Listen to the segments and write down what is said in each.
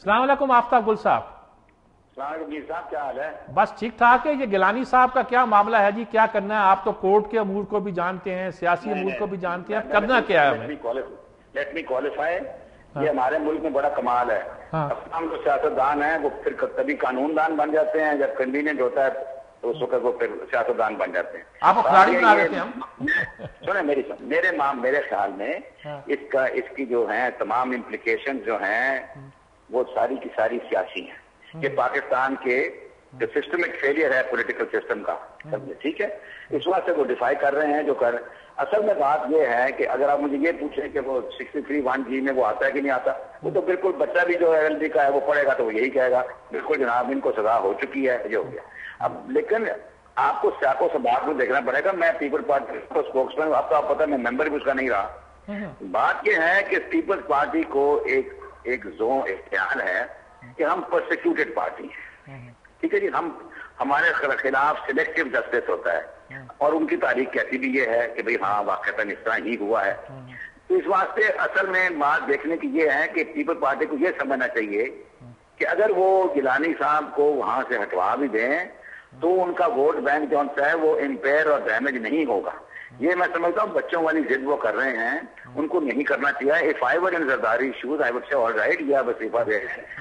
अस्सलाम वालेकुम आफ्ताब गुल साहब। मीर साहब क्या हाल है? बस ठीक ठाक है। ये गिलानी साहब का क्या मामला है जी, क्या करना है? आप तो कोर्ट के अमूर को भी जानते हैं, सियासी अमूर को भी जानते हैं, करना क्या है हमें? Let me qualify. ये हमारे मुल्क में बड़ा कमाल है। हम जो सियासतदान हैं वो फिर कभी कानूनदान बन जाते हैं, जब कन्वीनियंट होता है तो उस वक्त वो फिर सियासतदान बन जाते हैं। आपको खिलाड़ी बना देते हैं हम। सुने मेरे ख्याल में इसकी जो है तमाम इम्प्लीकेशन जो हैं वो सारी की सारी सियासी हैं। ये पाकिस्तान के जो सिस्टमिक फेलियर है पॉलिटिकल सिस्टम का, समझे? ठीक है, इस वजह से वो डिफाई कर रहे हैं जो कर। असल में बात ये है कि अगर आप मुझे ये पूछें कि वो 63(1)G में वो आता है कि नहीं आता, वो तो बिल्कुल बच्चा भी जो LLB का है वो पढ़ेगा तो वो यही कहेगा बिल्कुल जनाब इनको सजा हो चुकी है, ये हो गया। अब लेकिन आपको सियाको से बात में देखना पड़ेगा। मैं पीपल्स पार्टी को स्पोक्समैन, आपको आप पता है मैं मेंबर भी उसका नहीं रहा। बात ये है कि पीपल्स पार्टी को एक ख्याल है कि हम प्रोसिक्यूटेड पार्टी हैं, ठीक है जी। हमारे खिलाफ सिलेक्टिव जस्टिस होता है और उनकी तारीख कहती भी ये है कि भाई हाँ वाकईतन इस तरह ही हुआ है। तो इस वास्ते असल में बात देखने की ये है कि पीपल पार्टी को ये समझना चाहिए कि अगर वो गिलानी साहब को वहां से हटवा भी दें तो उनका वोट बैंक जो है वो इम्पेयर और डैमेज नहीं होगा। ये मैं समझता हूँ बच्चों वाली जिद वो कर रहे हैं, उनको नहीं करना चाहिए। If I were in Zardari shoes I would say all right, या वसीफा दे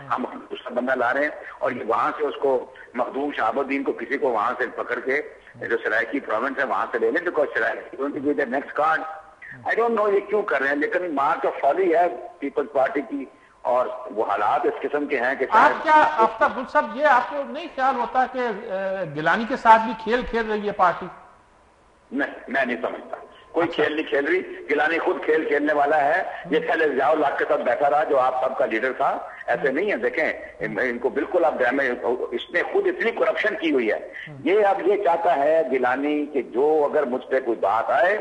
हम दूसरा बंदा ला रहे हैं और ये वहां से उसको मखदूम शहाबुद्दीन को किसी को वहां से पकड़ के जो सरायकी प्रोविंस है वहां से ले लें, because Saraiki next card. I don't know ये क्यों कर रहे हैं, लेकिन मार्क ऑफ फॉली है पीपल्स पार्टी की और वो हालात इस किस्म के हैं कि आप क्या आफ्ताब गुल साहब, ये आपको नहीं ख्याल होता कि गिलानी के साथ भी खेल खेल रही है पार्टी? नहीं, मैं नहीं समझता कोई खेल नहीं खेल रही। गिलानी खुद खेल खेलने वाला है। ये पहले जाओ लाख के साथ बैठा रहा जो आप सबका लीडर था, ऐसे नहीं है। देखें इनको बिल्कुल आप डैमेज, इसने खुद इतनी करप्शन की हुई है। ये अब ये चाहता है गिलानी कि जो अगर मुझ पे कोई बात आए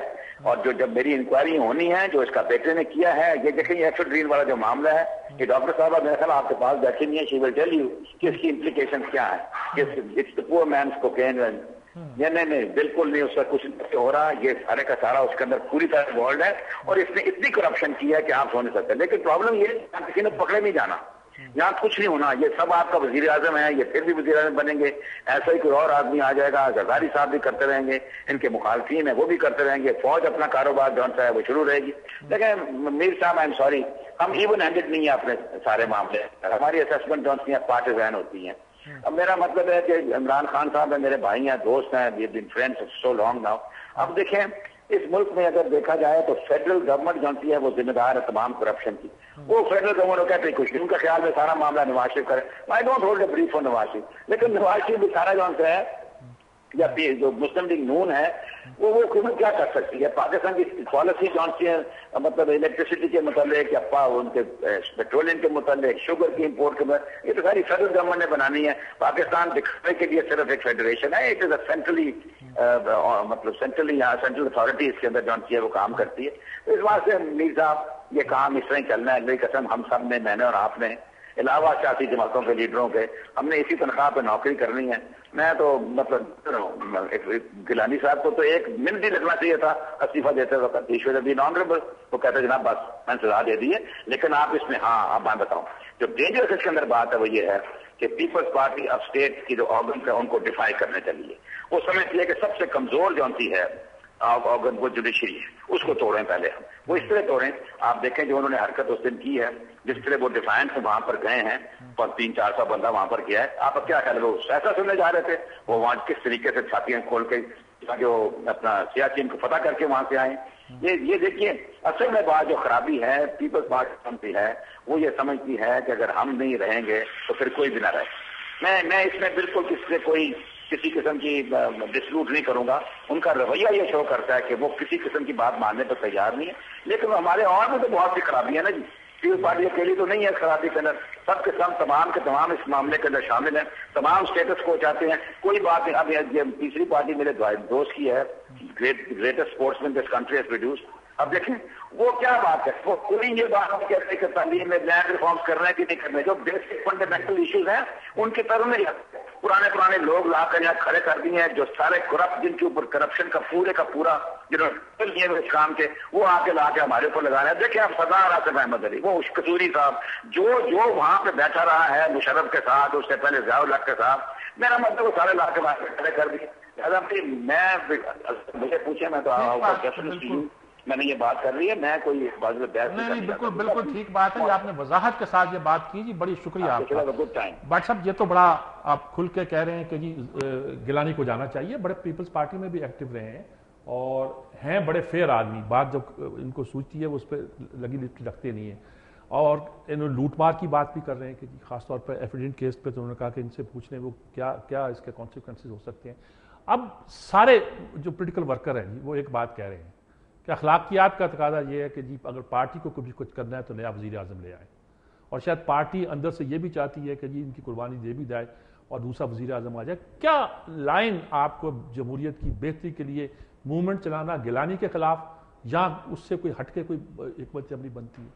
और जो जब मेरी इंक्वायरी होनी है जो इसका बेटे ने किया है, ये देखें एफिड्रीन वाला जो मामला है कि डॉक्टर साहब मेरे ख्याल आपके पास बैठी नहीं है, शी विल टेल यू कि इसकी इम्प्लीकेशन क्या है। It's the poor man's cocaine. नहीं, बिल्कुल नहीं, उसका कुछ नहीं हो रहा। ये सारे का सारा उसके अंदर पूरी तरह इन्वॉल्व है और इसने इतनी करप्शन की है कि आप सो नहीं सकते। लेकिन प्रॉब्लम ये किसी ने पकड़े नहीं जाना, यहाँ कुछ नहीं होना। ये सब आपका वजीर आजम है, ये फिर भी वजीर आजम बनेंगे, ऐसा ही कोई और आदमी आ जाएगा। जरदारी साहब भी करते रहेंगे, इनके मुखालफिन है वो भी करते रहेंगे, फौज अपना कारोबार जो है वो शुरू रहेगी। लेकिन मीर साहब आई एम सॉरी, हम इवन हैंडेड नहीं है अपने सारे मामले। हमारी असेसमेंट जो है पार्टिजान होती है। अब मेरा मतलब है कि इमरान खान साहब है, मेरे भाई हैं, दोस्त हैं, we have been friends so long now. अब देखें इस मुल्क में अगर देखा जाए तो फेडरल गवर्नमेंट जानती है वो जिम्मेदार है तमाम करप्शन की। वो फेडरल गवर्नमेंट कहते हैं कुछ नहीं, उनका ख्याल में सारा मामला नवाज शरीफ करे। I don't hold a brief for Nawaz Sharif, लेकिन नवाज शरीफ भी सारा जो है या जो मुस्लिम लीग नून है वो हुकूमत क्या कर सकती है? पाकिस्तान की पॉलिसी कौन सी है, मतलब इलेक्ट्रिसिटी के मुतालिक या उनके पेट्रोलियम के मुतालिक, शुगर की इम्पोर्ट के, ये तो सारी फेडरल गवर्नमेंट ने बनानी है। पाकिस्तान दिखाने के लिए सिर्फ एक फेडरेशन है, इट इज अ सेंट्रली मतलब सेंट्रल अथॉरिटी इसके अंदर जो है वो काम करती है। तो इस बात से मीर साहब ये काम इस तरह ही चलना है। मेरी कसम हम सब ने, मैंने और आपने, इलावा सियासी जमातों के लीडरों के, हमने इसी तनख्वाह पर नौकरी करनी है। मैं तो मतलब गिलानी साहब को तो एक मिनट ही लगना चाहिए था इस्तीफा देते वक्त। ईश्वर अभी ऑनरेबल वो कहते जनाब बस मैंने सजा दे दी है। लेकिन आप इसमें हाँ अब मैं बताऊं जो डेंजरस इसके अंदर बात है वो ये है कि पीपल्स पार्टी ऑफ स्टेट की जो ऑर्गन है उनको डिफाई करने चाहिए। वो समझती है कि सबसे कमजोर जो है ऑर्गन वो जुडिशरी है, उसको तोड़ें पहले हम। वो इस तरह तोड़ें, आप देखें जो उन्होंने हरकत उस दिन की है, जिस तरह वो डिफाइंस में वहां पर गए हैं और 300-400 बंदा वहां पर गया है। आप क्या ख्याल है वो फैसला सुनने जा रहे थे, वो वहां किस तरीके से छातियां खोल के जो अपना सियाचिन को फतह करके वहां से आए। ये देखिए असल में बात जो खराबी है पीपल्स पार्टी है वो ये समझती है कि अगर हम नहीं रहेंगे तो फिर कोई भी ना रहे। मैं इसमें बिल्कुल किसी किस्म की डिस्प्यूट नहीं करूंगा। उनका रवैया ये शो करता है कि वो किसी किस्म की बात मानने पर तैयार नहीं है। लेकिन हमारे और में तो बहुत सी खराबी है ना जी, पीपल्स पार्टी अकेली तो नहीं है खराबी के अंदर, सब के सब तमाम के तमाम इस मामले के अंदर शामिल हैं, तमाम स्टेटस को चाहते हैं। कोई बात नहीं। अब ये तीसरी पार्टी मेरे दोस्त की है, greatest sportsman this country has produced. अब देखें वो क्या बात है, वो कोई ये बात कहते हैं कि तालीम में लैंड रिफॉर्म्स कर रहे हैं कि नहीं कर रहे, जो बेसिक फंडामेंटल इश्यूज हैं उनकी तरफ नहीं जाते। पुराने लोग ला कर यहाँ खड़े कर दिए हैं, जो सारे करप्ट, जिनके ऊपर करप्शन का पूरा जिन्होंने इस काम के, वो आके ला के हमारे ऊपर लगा रहे हैं। देखिए आप सरदार आसिफ अहमद अली, वो कसूरी साहब जो वहां पे बैठा रहा है मुशर्रफ के साथ, उससे पहले ज़ियाउल हक के साथ, मेरा मतलब वो सारे ला के वहां पे खड़े कर दिए। मैं मुझे पूछे, मैं तो मैंने ये बात कर रही है, मैं कोई बहस नहीं, बिल्कुल ठीक बात है। आपने वजाहत के साथ ये बात की जी, बड़ी शुक्रिया आपका। बट साहब ये तो बड़ा आप खुल के कह रहे हैं कि जी गिलानी को जाना चाहिए। बड़े पीपल्स पार्टी में भी एक्टिव रहे हैं और हैं बड़े फेयर आदमी, बात जो इनको सूझती है वो उस पर लगी लिट्टी रखते नहीं है। और इन्होंने लूटमार की बात भी कर रहे हैं कि जी खासतौर पर एफिडेंट केस पे, तो उन्होंने कहा कि इनसे पूछने वो क्या इसके कॉन्सिक्वेंसेज हो सकते हैं। अब सारे जो पोलिटिकल वर्कर हैं जी वो एक बात कह रहे हैं कि अखलाकियात का तकाजा ये है कि जी अगर पार्टी को कुछ करना है तो नया वज़ीर आज़म ले आए, और शायद पार्टी अंदर से ये भी चाहती है कि जी इनकी कुर्बानी दे भी जाए और दूसरा वज़ीर आज़म आ जाए। क्या लाइन आपको जमहूरियत की बेहतरी के लिए मूवमेंट चलाना गिलानी के खिलाफ, या उससे कोई हटके कोई हिकमत अमली बनती है?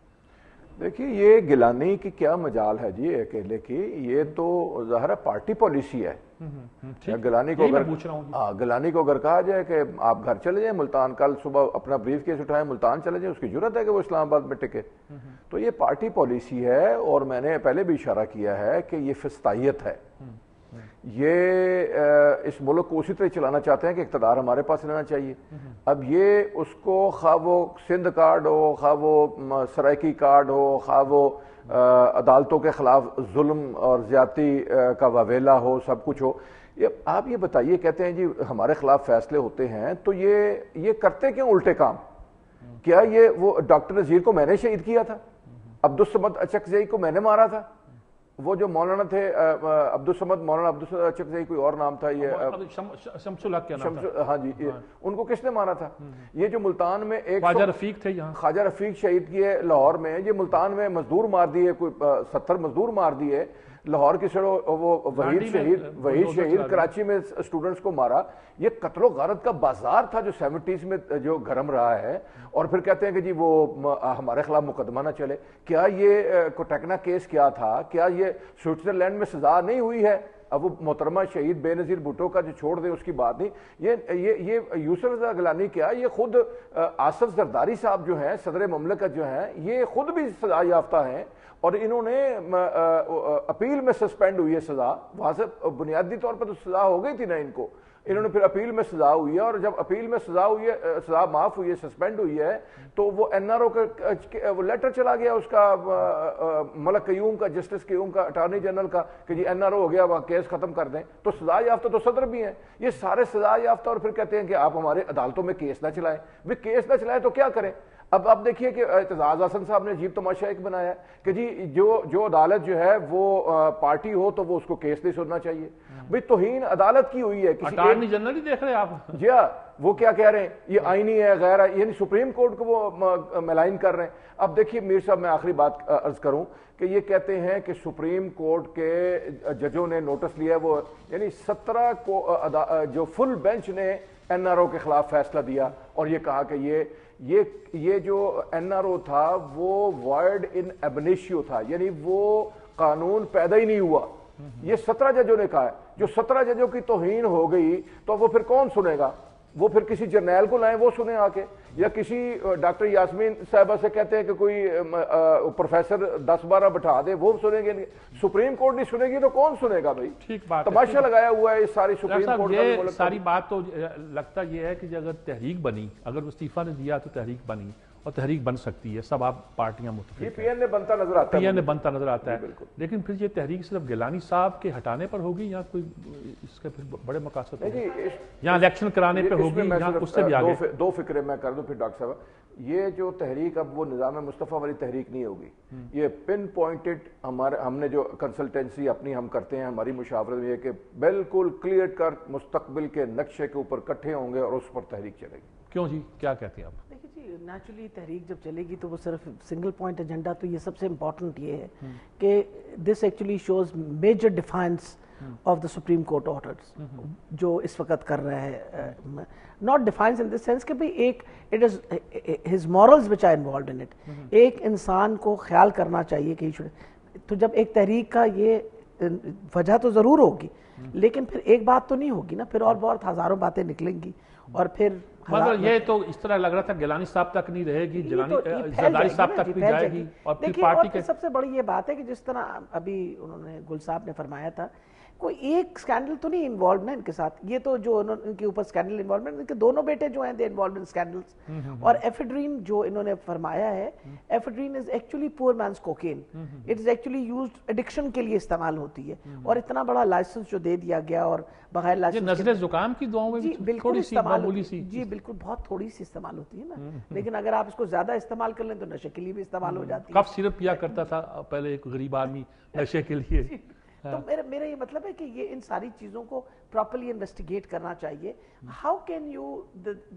देखिए ये गिलानी की क्या मजाल है जी अकेले की, ये तो ज़ाहिर पार्टी पॉलिसी है। गिलानी को अगर कहा जाए कि आप घर चले जाएं मुल्तान, कल सुबह अपना ब्रीफ केस उठाएं मुल्तान चले जाएं, उसकी जरूरत है कि वो इस्लामाबाद में टिके? तो ये पार्टी पॉलिसी है। और मैंने पहले भी इशारा किया है कि ये फिस्तायत है। ये इस मुल्क को उसी तरह चलाना चाहते हैं कि इक़्तिदार हमारे पास रहना चाहिए। अब ये उसको खा वो सिंध कार्ड हो, खा वो सराइकी कार्ड हो, खा वो अदालतों के खिलाफ जुल्म और ज्यादती का वावेला हो, सब कुछ हो। आप ये बताइए, कहते हैं जी हमारे खिलाफ फैसले होते हैं, तो ये करते क्यों उल्टे काम? क्या ये वो डॉक्टर नज़ीर को मैंने शहीद किया था? अब्दुल समद अचकज़ई को मैंने मारा था? वो जो मौलाना थे अब्दुल समद अचकज़ई, कोई और नाम था ये शमसुल हक के नाम था। हाँ जी, उनको किसने मारा था? ये जो मुल्तान में एक ख्वाजा रफीक थे, यहाँ ख्वाजा रफीक शहीद किए लाहौर में। ये मुल्तान में मजदूर मार दिए, कोई 70 मजदूर मार दिए। लाहौर की सड़ो वो वहीद शहीद कराची में स्टूडेंट्स को मारा। ये कत्लो गारत का बाजार था जो 70s में जो गरम रहा है। और फिर कहते हैं कि जी वो हमारे खिलाफ मुकदमा ना चले। क्या ये कोटकना केस क्या था? क्या ये स्विट्जरलैंड में सजा नहीं हुई है? अब वो मोहतरमा शहीद बेनज़ीर भुट्टो का जो छोड़ दे उसकी बात नहीं। ये यूसुफ रज़ा गिलानी क्या, ये खुद आसिफ जरदारी साहब जो हैं सदर ममलकत जो हैं, ये खुद भी सजा याफ्ता हैं। और इन्होंने अपील में सस्पेंड हुई है सजा। वहां से बुनियादी तौर पर तो सजा हो गई थी ना इनको, इन्होंने फिर अपील में सजा हुई है। और जब अपील में सजा हुई है, सजा माफ हुई है, सस्पेंड हुई है, तो वो एनआरओ का वो लेटर चला गया उसका मलक कयूम का, जस्टिस कयूम का, अटॉर्नी जनरल का, कि जी एनआरओ हो गया, वह केस खत्म कर दें। तो सजा याफ्ता तो सदर भी हैं, ये सारे सजा याफ्ता। और फिर कहते हैं कि आप हमारे अदालतों में केस ना चलाएं। वे केस ना चलाएं तो क्या करें? अब आप देखिए कि एतजाज हसन साहब ने अजीब तमाशा एक बनाया कि जी जो अदालत जो है वो पार्टी हो तो वो उसको केस नहीं सुनना चाहिए। भाई तौहीन अदालत की हुई है, किसी अटॉर्नी जनरल ही देख रहे हैं आप। जी हाँ, वो क्या कह रहे हैं, ये आईनी है गैर, यानी सुप्रीम कोर्ट को वो मलाइन कर रहे हैं। अब देखिए मीर साहब, मैं आखिरी बात अर्ज करूं कि ये कहते हैं कि सुप्रीम कोर्ट के जजों ने नोटिस लिया, वो यानी 17 को जो फुल बेंच ने एनआरओ के खिलाफ फैसला दिया और ये कहा कि ये जो एनआरओ था वो वर्ड इन एबनिशियो था, यानी वो कानून पैदा ही नहीं हुआ। ये 17 जजों ने कहा है। जो 17 जजों की तौहीन हो गई तो वो फिर कौन सुनेगा? वो फिर किसी जर्नैल को लाएं वो सुने आके, या किसी डॉक्टर यास्मीन साहबा से कहते हैं कि कोई प्रोफेसर 10-12 बैठा दे, वो सुनेंगे। सुप्रीम कोर्ट नहीं सुनेगी तो कौन सुनेगा भाई? ठीक बात, तमाशा लगाया हुआ है इस सारी सुप्रीम कोर्ट ये सारी बात। तो लगता ये है कि अगर तहरीक बनी, अगर इस्तीफा ने दिया तो तहरीक बनी, और तहरीक बन सकती है, सब आप पार्टियां मुतफिक हैं। पीएन ने बनता नजर आता है, लेकिन फिर ये तहरीक सिर्फ गिलानी साहब के हटाने पर होगी या कोई इसके फिर बड़े मकासद यहाँ इलेक्शन कराने पर होगी, या उससे भी आगे? दो फिक्रे मैं कर दूं फिर डॉक्टर साहब। ये जो तहरीक अब वो निज़ाम मुस्तफ़ा वाली तहरीक नहीं होगी। ये पिन पॉइंटेड हमने जो कंसल्टेंसी अपनी हम करते हैं, हमारी मुशावरत में, कि बिल्कुल क्लियर कर मुस्तकबिल के नक्शे के ऊपर इकट्ठे होंगे और उस पर तहरीक चलेगी। क्यों जी, क्या कहते हैं आप? देखिए जी, नेचुरली तहरीक जब चलेगी तो वो सिर्फ सिंगल पॉइंट एजेंडा, तो ये सबसे इम्पोर्टेंट ये है कि this actually shows major defiance of the supreme court orders जो इस वक्त कर रहा है। Not defiance in this sense कि भाई एक it is his morals which are involved in it. एक इंसान को ख्याल करना चाहिए कि तो जब एक तहरीक का ये वजह तो जरूर होगी لیکن پھر ایک بات تو نہیں ہوگی نا, پھر اور بہت ہزاروں باتیں نکلیں گی, اور پھر مگر یہ تو اس طرح لگ رہا تھا گیلانی صاحب تک نہیں رہے گی, زرداری صاحب تک بھی جائے گی. اور پھر پارٹی کے سب سے بڑی یہ بات ہے کہ جس طرح ابھی انہوں نے گل صاحب نے فرمایا تھا, کوئی ایک سکینڈل تو نہیں انوالوڈ نا ان کے ساتھ, یہ تو جو ان کے اوپر سکینڈل انوالومنٹ, ان کے دونوں بیٹے جو ہیں دے انوالوڈ ان سکینڈلز. اور ایفیڈرین جو انہوں نے فرمایا ہے, ایفیڈرین از ایکچولی پور means cocaine, it is actually used addiction کے لیے استعمال ہوتی ہے, اور اتنا بڑا لائسنس جو دے دیا گیا, اور بغیر لائسنس نزلے زکام کی دعاؤں میں بھی تھوڑی سی معمولی سی, جی بالکل بہت تھوڑی سی استعمال ہوتی ہے نا, لیکن اگر آپ اس کو زیادہ استعمال کر لیں تو نشے کے لیے بھی استعمال ہو جاتی ہے. کف سیرپ پیا کرتا تھا پہلے ایک غریب آدمی نشے کے لیے. تو میرا یہ مطلب ہے کہ یہ ان ساری چیزوں کو پراپرلی انویسٹیگیٹ کرنا چاہیے. ہاؤ کین یو,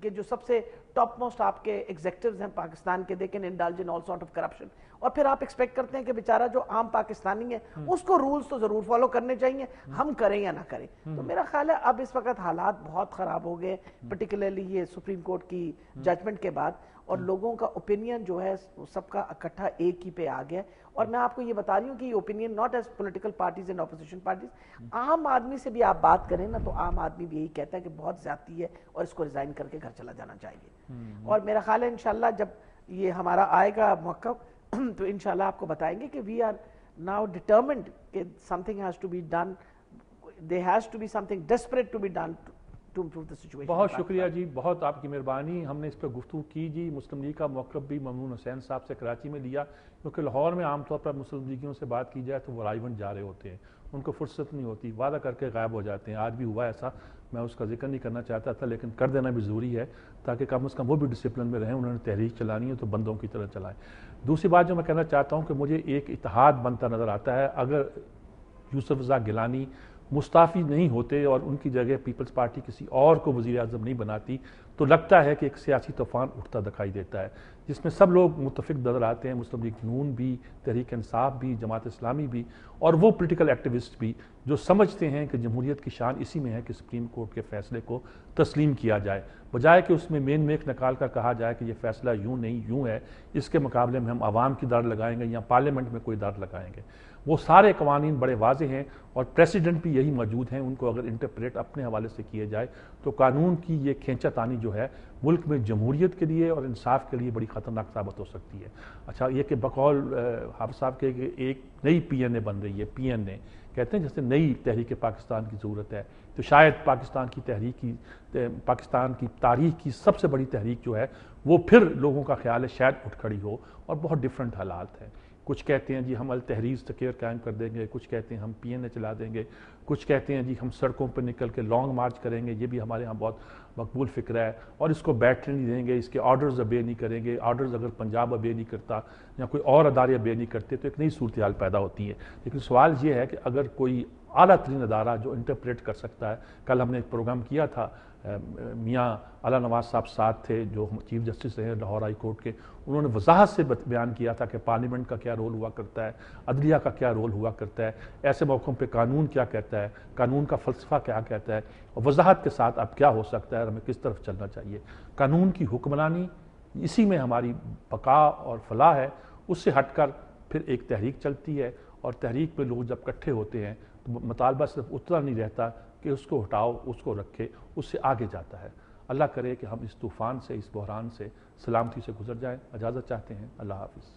کہ جو سب سے ٹاپ موسٹ آپ کے ایگزیکٹیوز ہیں پاکستان کے, they can indulge in all sort of corruption, اور پھر آپ ایکسپیکٹ کرتے ہیں کہ بیچارہ جو عام پاکستانی ہے اس کو رولز تو ضرور فالو کرنے چاہیے, ہم کریں یا نہ کریں. تو میرا خیال ہے اب اس وقت حالات بہت خراب ہو گئے, پرٹیکولرلی یہ سپریم کورٹ کی ججمنٹ کے بعد, اور لوگوں کا اوپینین جو ہے سب کا اکٹھا ایک ہی پہ آ گیا. اور میں آپ کو یہ بتا رہی ہوں کہ یہ opinion not as political parties and opposition parties, عام آدمی سے بھی آپ بات کریں نا تو عام آدمی بھی یہی کہتا ہے کہ بہت زیادتی ہے اور اس کو ریزائن کر کے گھر چلا جانا چاہیے. اور میرا خیال ہے انشاءاللہ جب یہ ہمارا آئے گا موقع تو انشاءاللہ آپ کو بتائیں گے کہ وی آر ناؤ ڈیٹرمنڈ کہ something has to be done, there has to be something desperate to be done to improve the situation. بہت شکریہ جی, بہت آپ کی مہربانی. ہم نے اس پہ گفتگو کی جی. مسلم لیگ کا موقف بھی ممنون حسین صاحب سے کراچی میں لیا, کیونکہ لاہور میں عام طور پر مسلم لیگیوں سے بات کی جائے تو وہ رائیونٹ جا رہے ہوتے ہیں, ان کو فرصت نہیں ہوتی, وعدہ کر کے غائب ہو جاتے ہیں. آج بھی ہوا ایسا, میں اس کا ذکر نہیں کرنا چاہتا تھا لیکن کر دینا بھی ضروری ہے تاکہ کم از کم وہ بھی ڈسپلن میں رہیں. انہوں نے تحریک چلانی ہے تو بندوں کی طرح چلائیں. دوسری بات جو میں کہنا چاہتا ہوں کہ مجھے ایک اتحاد بنتا نظر آتا ہے. اگر یوسف رضا گیلانی مستعفی نہیں ہوتے اور ان کی جگہ پیپلز پارٹی کسی اور کو وزیر اعظم نہیں بناتی تو لگتا ہے کہ ایک سیاسی طوفان اٹھتا دکھائی دیتا ہے, جس میں سب لوگ متفق نظر آتے ہیں, مسلم لیگ نون بھی, تحریک انصاف بھی, جماعت اسلامی بھی, اور وہ پولیٹیکل ایکٹیوسٹ بھی جو سمجھتے ہیں کہ جمہوریت کی شان اسی میں ہے کہ سپریم کورٹ کے فیصلے کو تسلیم کیا جائے, بجائے کہ اس میں مین میک نکال کر کہا جائے کہ یہ فیصلہ یوں نہیں یوں ہے, اس کے مقابلے میں ہم عوام کی دار لگائیں گے یا پارلیمنٹ میں کوئی دار لگائیں گے. وہ سارے قوانین بڑے واضح ہیں اور پریسیڈنٹ بھی یہی موجود ہیں, ان کو اگر انٹرپریٹ اپنے حوالے سے کیے جائے تو قانون کی یہ کھینچا تانی جو ہے ملک میں جمہوریت کے لیے اور انصاف کے لیے بڑی خطرناک ثابت ہو سکتی ہے. اچھا یہ کہ بقول حافظ صاحب کے کہ ایک نئی پی این اے بن رہی ہے, پی این اے کہتے ہیں جیسے نئی تحریک پاکستان کی ضرورت ہے, تو شاید پاکستان کی تاریخ کی سب سے بڑی تحریک جو ہے وہ پھر لوگوں کا خیال ہے شاید اٹھ کھڑی ہو, اور بہت ڈیفرنٹ حالات ہیں. کچھ کہتے ہیں جی ہم التحریر سکیر قائم کر دیں گے, کچھ کہتے ہیں ہم پی این اے چلا دیں گے, کچھ کہتے ہیں جی ہم سڑکوں پہ نکل کے لانگ مارچ کریں گے, یہ بھی ہمارے ہاں بہت مقبول فکر ہے, اور اس کو بیٹھنے نہیں دیں گے, اس کے آرڈرز obey نہیں کریں گے. آرڈرز اگر پنجاب obey نہیں کرتا یا کوئی اور ادارے obey نہیں کرتے تو ایک نئی صورتحال پیدا ہوتی ہے. لیکن سوال یہ ہے کہ اگر کوئی اعلیٰ ترین ادارہ جو انٹرپریٹ کر سکتا ہے, کل ہم نے ایک پروگرام کیا تھا, میاں اعلیٰ نواز صاحب ساتھ تھے جو چیف جسٹس رہے لاہور ہائی کورٹ کے, انہوں نے وضاحت سے بیان کیا تھا کہ پارلیمنٹ کا کیا رول ہوا کرتا ہے, عدلیہ کا کیا رول ہوا کرتا ہے, ایسے موقعوں پہ قانون کیا کہتا ہے, قانون کا فلسفہ کیا کہتا ہے, اور وضاحت کے ساتھ اب کیا ہو سکتا ہے اور ہمیں کس طرف چلنا چاہیے. قانون کی حکمرانی اسی میں ہماری بقا اور فلاح ہے. اس سے ہٹ کر پھر ایک تحریک چلتی ہے, اور تحریک میں لوگ جب اکٹھے ہوتے ہیں تو مطالبہ صرف اتنا نہیں رہتا کہ اس کو ہٹاؤ, اس کو رکھے, اس سے آگے جاتا ہے. اللہ کرے کہ ہم اس طوفان سے, اس بحران سے سلامتی سے گزر جائیں. اجازت چاہتے ہیں. اللہ حافظ.